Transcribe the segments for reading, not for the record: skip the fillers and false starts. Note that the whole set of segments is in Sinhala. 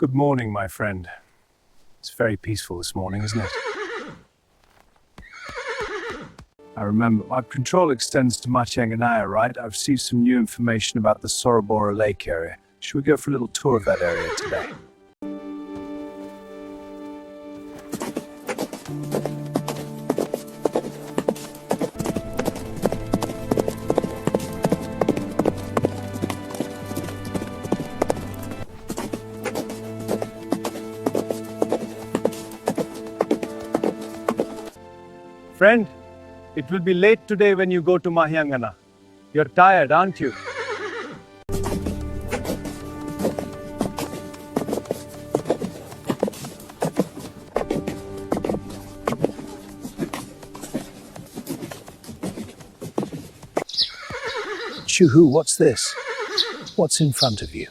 Good morning, my friend. It's very peaceful this morning, isn't it? I remember my control extends to Machanganaya, right? I've received some new information about the Sorobora Lake area. Should we go for a little tour of that area today? Friend, it will be late today when you go to Mahyangana. You're tired, aren't you? Chuhu, what's this? What's in front of you?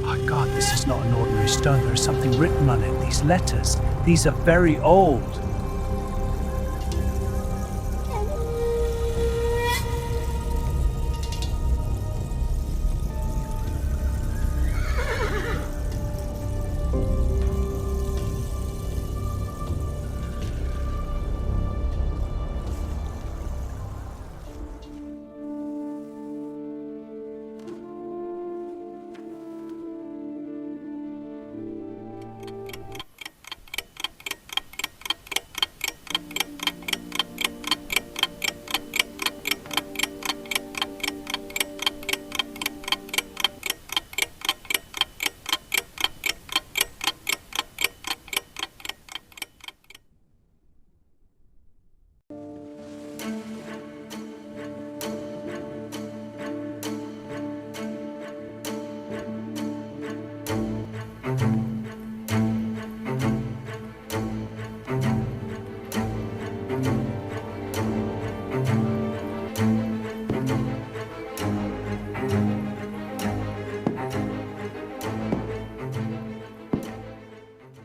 My God, this is not an ordinary stone. There is something written on it. These letters, these are very old.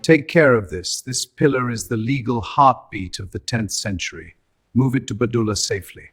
Take care of this. This pillar is the legal heartbeat of the 10th century. Move it to Badulla safely.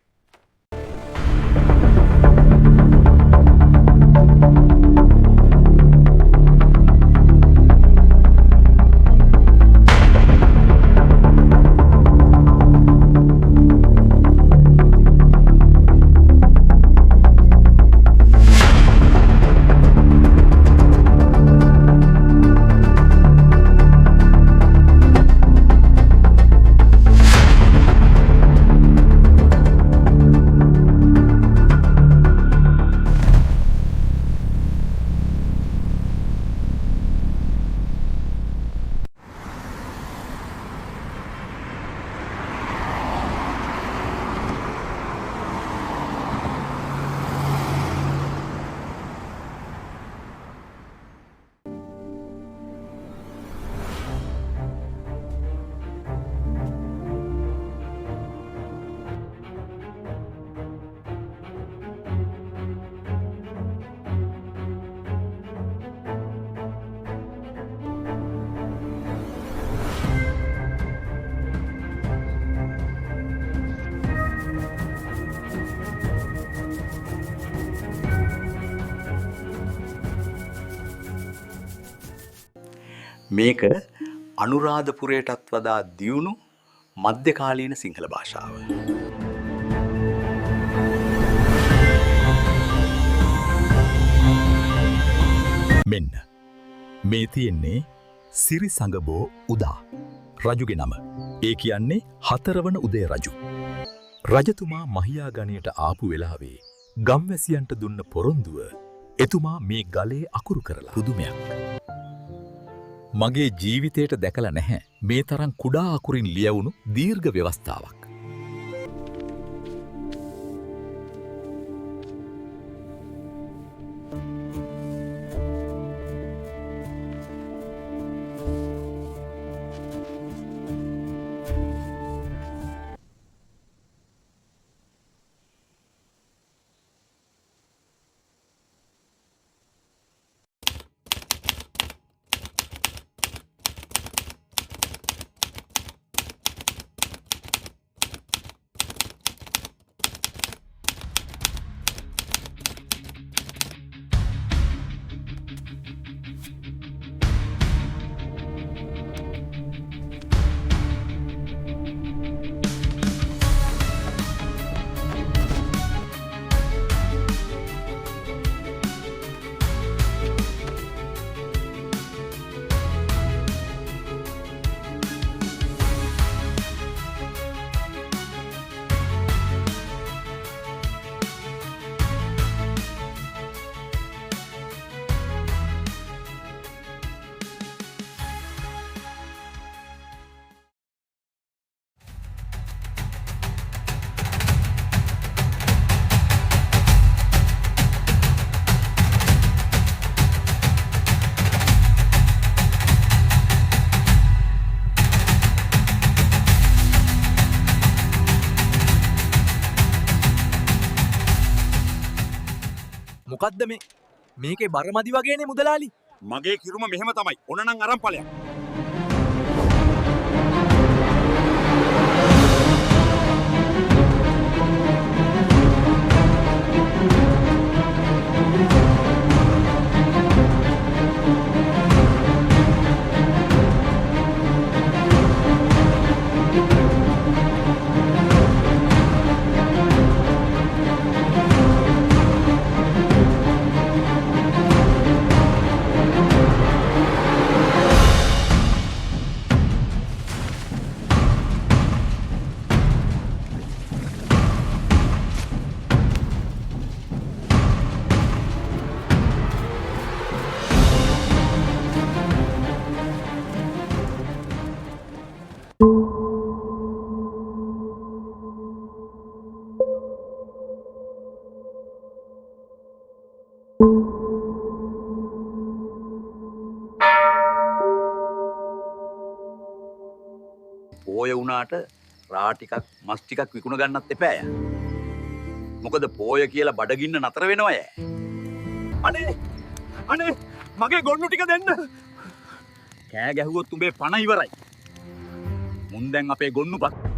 මේක අනුරාධපුරයටත් වඩා දියුණු මධ්‍යකාලීන සිංහල භාෂාව. මෙන්න මේ තියෙන්නේ සිරිසඟබෝ උදා රජුගේ නම. ඒ කියන්නේ 4 වන උදය රජු. රජතුමා මහියාගණයට ආපු වෙලාවේ ගම්වැසියන්ට දුන්න පොරොන්දුව එතුමා මේ ගලේ අකුරු කරලා පුදුමයක්. මගේ ජීවිතයට දැකලා නැහැ මේ තරම් කුඩා අකුරින් ලියවුණු දීර්ඝ ව්‍යවස්ථාවක්. මොකක්ද මේකේ බරමදි වගේනේ මුදලාලි. මගේ කිරුම මෙහෙම තමයි. ඔන්න නම් අරන් ඵලයක්. පෝය වුණාට රා ටිකක් මස් ටිකක් විකුණ ගන්නත් එපා යා. මොකද පෝය කියලා බඩගින්න නතර වෙනවා යා. අනේ මගේ ගොන්නු ටික දෙන්න. කෑ ගැහුවොත් උඹේ පණ ඉවරයි. මුන් දැන් අපේ ගොන්නුපත්.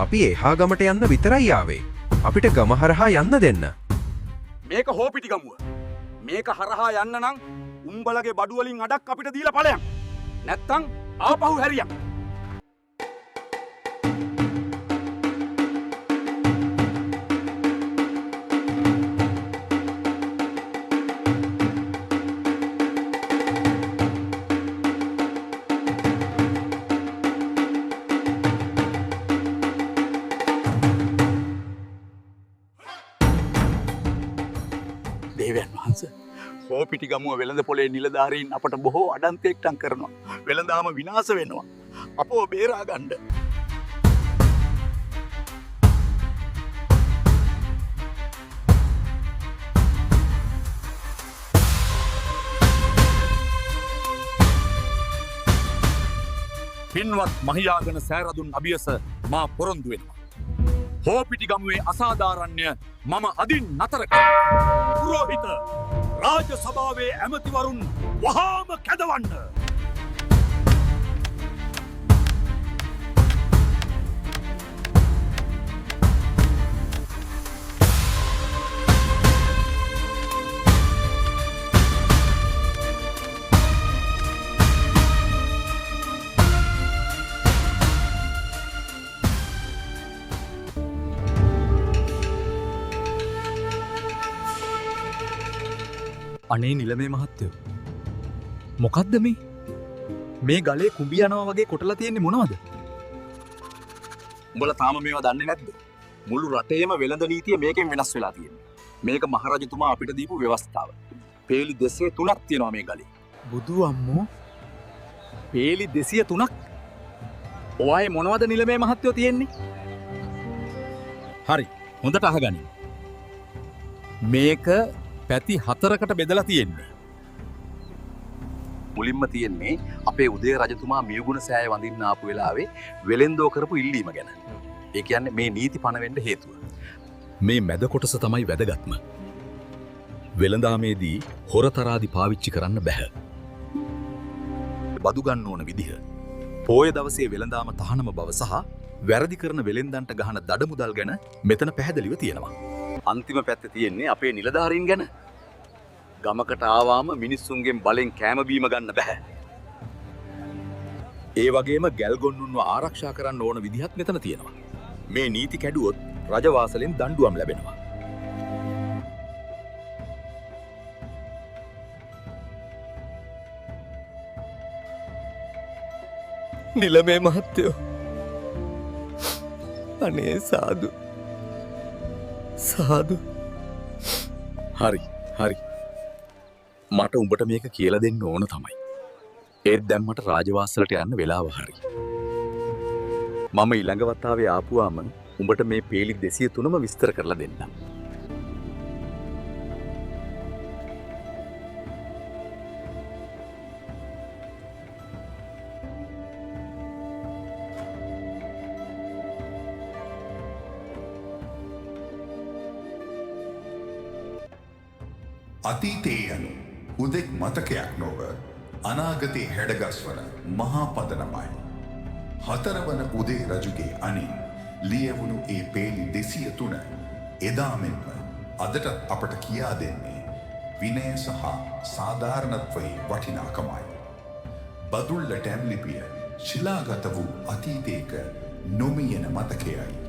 අපි එහා ගමට යන්න විතරයි ආවේ. අපිට ගම හරහා යන්න දෙන්න. මේක හෝපිටි ගමුව. මේක හරහා යන්න නම් උඹලගේ බඩු වලින් අඩක් අපිට දීලා ඵලයක්. නැත්තම් ආපහු හැරියක්. දේවයන් වහන්සේ හෝපිටි ගමුව වෙළඳ පොලේ නිලධාරීන් අපට බොහෝ අඩන්තේක්ටම් කරනවා. වෙළඳාම විනාශ වෙනවා. අපව බේරා ගන්න. පින්වත් මහියාගන සෑරදුන් අභියස මා පොරොන්දු වෙනවා. හෝපිටි ගමුවේ අසාධාරණ්‍ය මම අදින් නතර කරනවා. පුරෝහිත රාජ සභාවේ ඇමතිවරුන් වහාම කැදවන්න. අනේ නිලමේ මහත්තයෝ. මොකක්ද මේ ගලේ කුඹි යනවා වගේ කොටලා තියෙන්නේ මොනවද? උඹලා තාම මේවා දන්නේ නැද්ද? මුළු රටේම වෙළඳ නීතිය මේකෙන් වෙනස් වෙලා තියෙනවා. මේක මහරජතුමා අපිට දීපු ව්‍යවස්ථාව. පේලි 203ක් තියෙනවා මේ ගලේ. බුදු අම්මෝ. පේලි 203ක්. ඔයායේ මොනවද නිලමේ මහත්තයෝ තියෙන්නේ? හරි. හොඳට අහගනින්. මේක පැති 4කට බෙදලා තියෙන්නේ. මුලින්ම තියෙන්නේ අපේ උදේ රජතුමා මියුගුණ සෑය වඳින්න ආපු වෙලාවේ වෙලෙන්දෝ කරපු ඉල්ලීම ගැන. ඒ කියන්නේ මේ නීති පණ වෙන්න හේතුව. මේ මැද කොටස තමයි වැදගත්ම. වෙළඳාමේදී හොරතරාදි පාවිච්චි කරන්න බැහැ. බදු ගන්න ඕන විදිහ. පෝය දවසේ වෙළඳාම තහනම බව සහ වැරදි කරන වෙළෙන්දන්ට ගහන දඩ මුදල් ගැන මෙතන පැහැදිලිව තියෙනවා. අන්තිම පැත්තේ තියෙන්නේ අපේ නිලධාරීන් ගැන. ගමකට ආවාම මිනිස්සුන්ගෙන් බලෙන් කෑම බීම ගන්න බෑ. ඒ වගේම ගැල්ගොන්නුන්ව ආරක්ෂා කරන්න ඕන විදිහත් මෙතන තියෙනවා. මේ නීති කැඩුවොත් රජවාසලෙන් දඬුවම් ලැබෙනවා. නිලමේ මහත්තයෝ. අනේ සාදු. සාදු. හරි හරි. මට උඹට මේක කියලා දෙන්න ඕන තමයි. ඒත් දැන් මට රාජවාසලට යන්න වෙලාව හරි. මම ඊළඟ වතාවේ ආපුවාම උඹට මේ පේලි 203ම විස්තර කරලා දෙන්නම්. අතීතයේ යනු හුදෙක් මතකයක් නොව අනාගතයේ හැඩගස්වන මහා පදනමයි. හතරවන උදේ රජුගේ අනින් ලියවුණු ඒ පේලි 203 එදා මෙන්ම අදටත් අපට කියා දෙන්නේ විනය සහ සාධාරණත්වයේ වටිනාකමයි. බදුල්ල ටැම් ලිපිය ශිලාගත වූ අතීතයක නොමියෙන මතකයයි.